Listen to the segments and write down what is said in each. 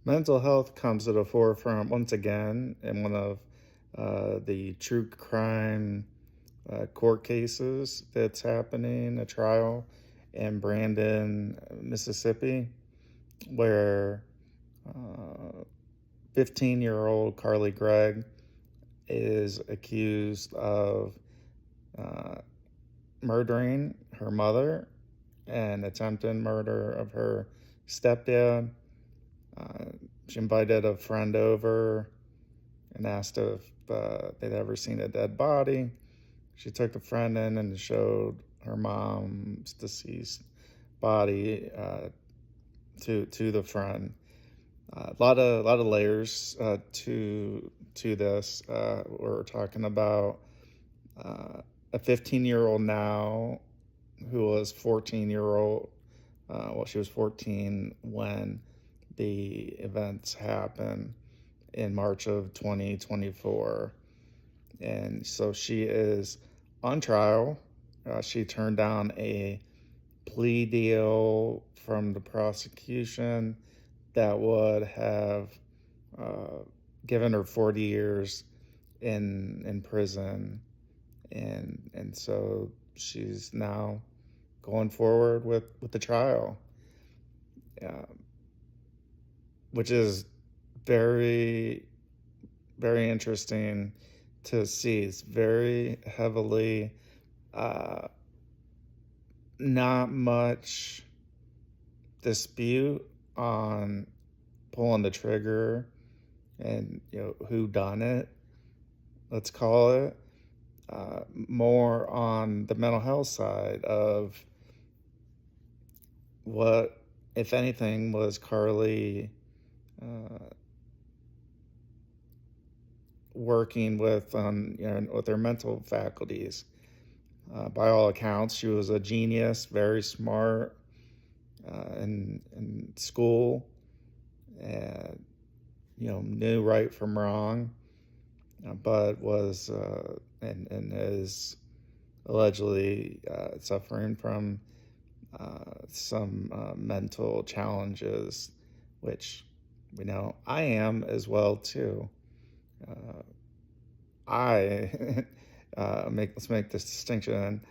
Mental health comes to the forefront once again in one of the true crime court cases that's happening, a trial in Brandon, Mississippi, where 15-year-old Carly Gregg is accused of uh, murdering her mother and attempted murder of her stepdad. Uh, she invited a friend over and asked if they'd ever seen a dead body. She took the friend in and showed her mom's deceased body to the friend. A lot of layers to this. We're talking about a 15-year-old now who was 14-year-old. Well, she was 14 when the events happened in March of 2024. And so she is on trial. She turned down a plea deal from the prosecution that would have uh, given her 40 years in prison, and so she's now going forward with the trial, uh, which is very very interesting to see. It's very heavily uh, not much dispute on pulling the trigger and who done it, let's call it. More on the mental health side of what, if anything, was Carly uh, working with with her mental faculties. By all accounts, she was a genius, very smart in school, and knew right from wrong, but was and is allegedly suffering from some mental challenges, which we know I am as well too. Uh, I let's make this distinction.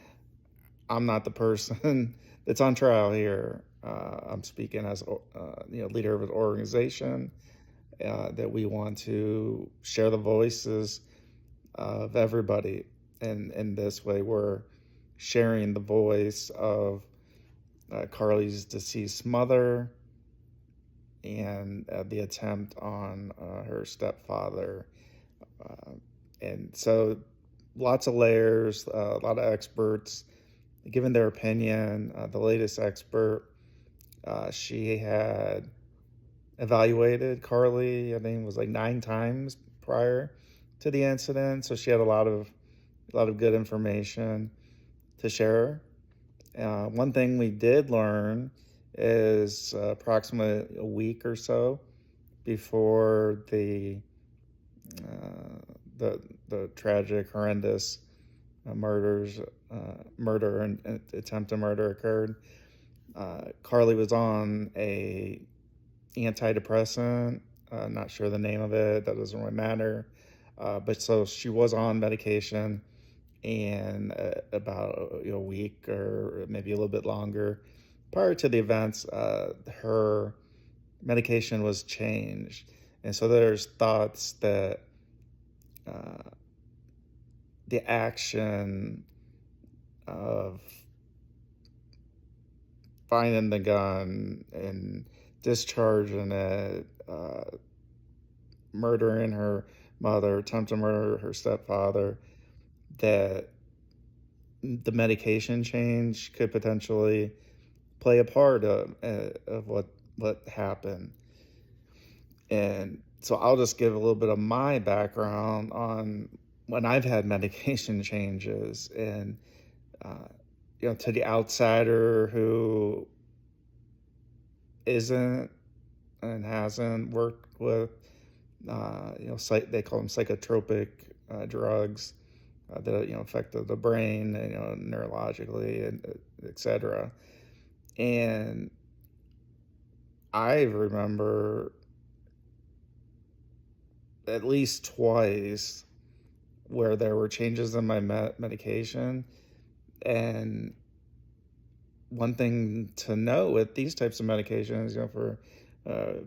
I'm not the person that's on trial here. I'm speaking as leader of an organization that we want to share the voices of everybody, and in this way, we're sharing the voice of Carly's deceased mother and the attempt on her stepfather. Uh, and so lots of layers, a lot of experts giving their opinion. The latest expert, she had evaluated Carly, I think it was like 9 times prior to the incident. So she had a lot of good information to share. One thing we did learn is approximately a week or so before uh, the tragic, horrendous murder and attempt to murder occurred. Carly was on a antidepressant. Not sure the name of it. That doesn't really matter. But so she was on medication, and about a week or maybe a little bit longer prior to the events, her medication was changed, and so there's thoughts that uh, the action of finding the gun and discharging it, murdering her mother, attempt to murder her stepfather, that the medication change could potentially play a part of what happened. And so I'll just give a little bit of my background on when I've had medication changes, and uh, to the outsider who isn't and hasn't worked with they call them psychotropic drugs that affect the brain, neurologically, and etc. And I remember at least twice where there were changes in my medication. And one thing to know with these types of medications, for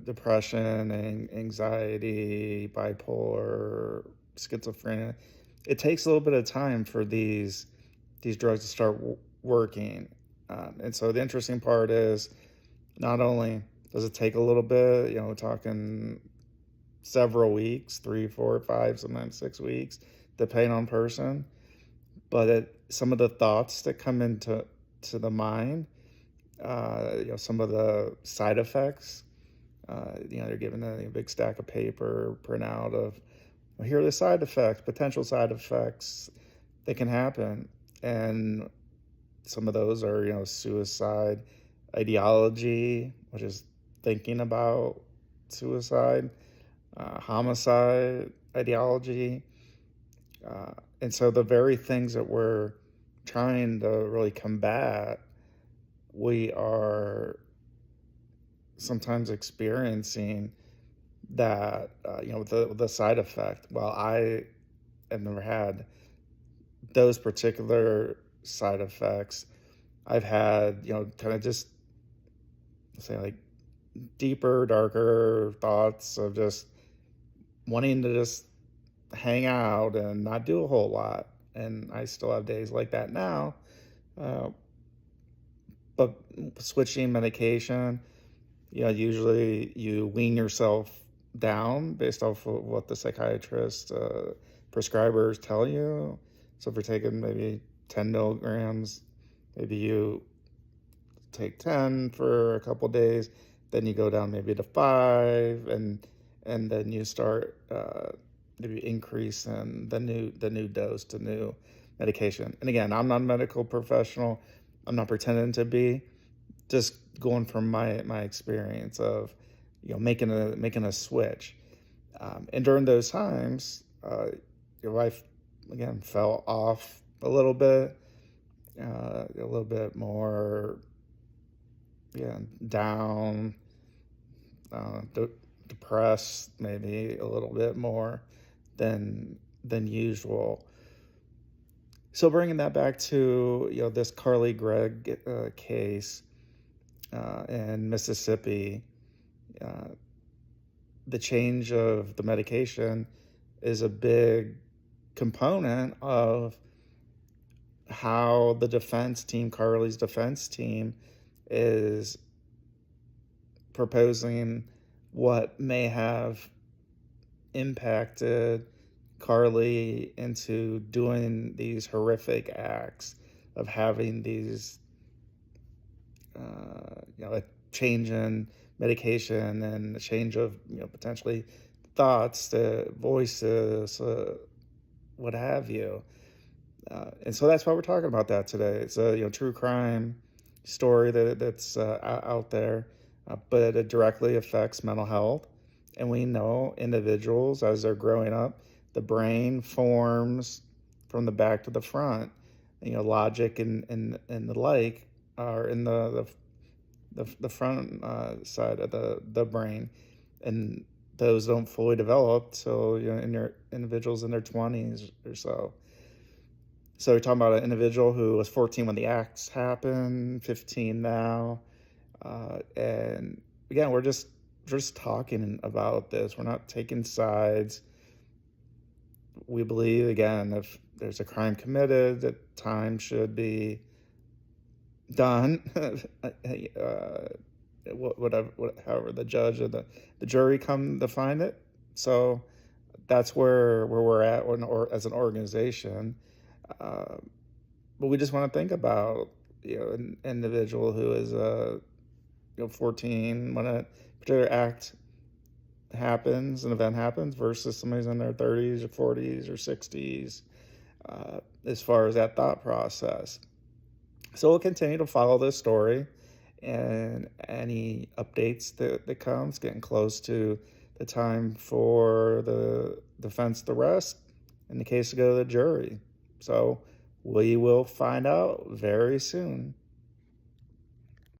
depression and anxiety, bipolar, schizophrenia, it takes a little bit of time for these drugs to start working. And so the interesting part is not only does it take a little bit, talking several weeks, 3, 4, 5, sometimes 6 weeks, depending on person, but some of the thoughts that come into the mind, some of the side effects, they're given a big stack of paper printout of, well, here are the side effects, potential side effects that can happen. And some of those are, suicide ideology, which is thinking about suicide, homicide ideology. And so the very things that we're trying to really combat, we are sometimes experiencing that, the side effect. Well, I have never had those particular side effects. I've had, kind of just say like deeper, darker thoughts of just wanting to just hang out and not do a whole lot. And I still have days like that now. Uh, but switching medication, usually you wean yourself down based off of what the psychiatrist, prescribers tell you. So if you're taking maybe 10 milligrams, maybe you take 10 for a couple days, then you go down maybe to 5, and then you start maybe increasing the new dose to new medication. And again, I'm not a medical professional. I'm not pretending to be. Just going from my experience of making a switch. And during those times, your life again fell off a little bit, a little bit more, yeah, down, depressed, maybe a little bit more than usual. So bringing that back to this Carly Gregg case in Mississippi, uh, the change of the medication is a big component of how the defense team, Carly's defense team, is proposing what may have impacted Carly into doing these horrific acts of having these, a change in medication and a change of, potentially thoughts, to voices, what have you. And so that's why we're talking about that today. It's a true crime story that's out there, but it directly affects mental health. And we know individuals, as they're growing up, the brain forms from the back to the front. Logic and the like are in the front side of the brain, and those don't fully develop till in your individuals in their 20s or so. So you're talking about an individual who was 14 when the acts happened, 15 now, and again, we're just talking about this. We're not taking sides. We believe, again, if there's a crime committed, that time should be done. However the judge or the jury come to find it. So that's where we're at, or as an organization. But we just want to think about an individual who is 14 when a particular act happens, an event happens, versus somebody's in their 30s or 40s or 60s, as far as that thought process. So we'll continue to follow this story, and any updates that comes, getting close to the time for the defense to rest, in the case to go to the jury. So we will find out very soon.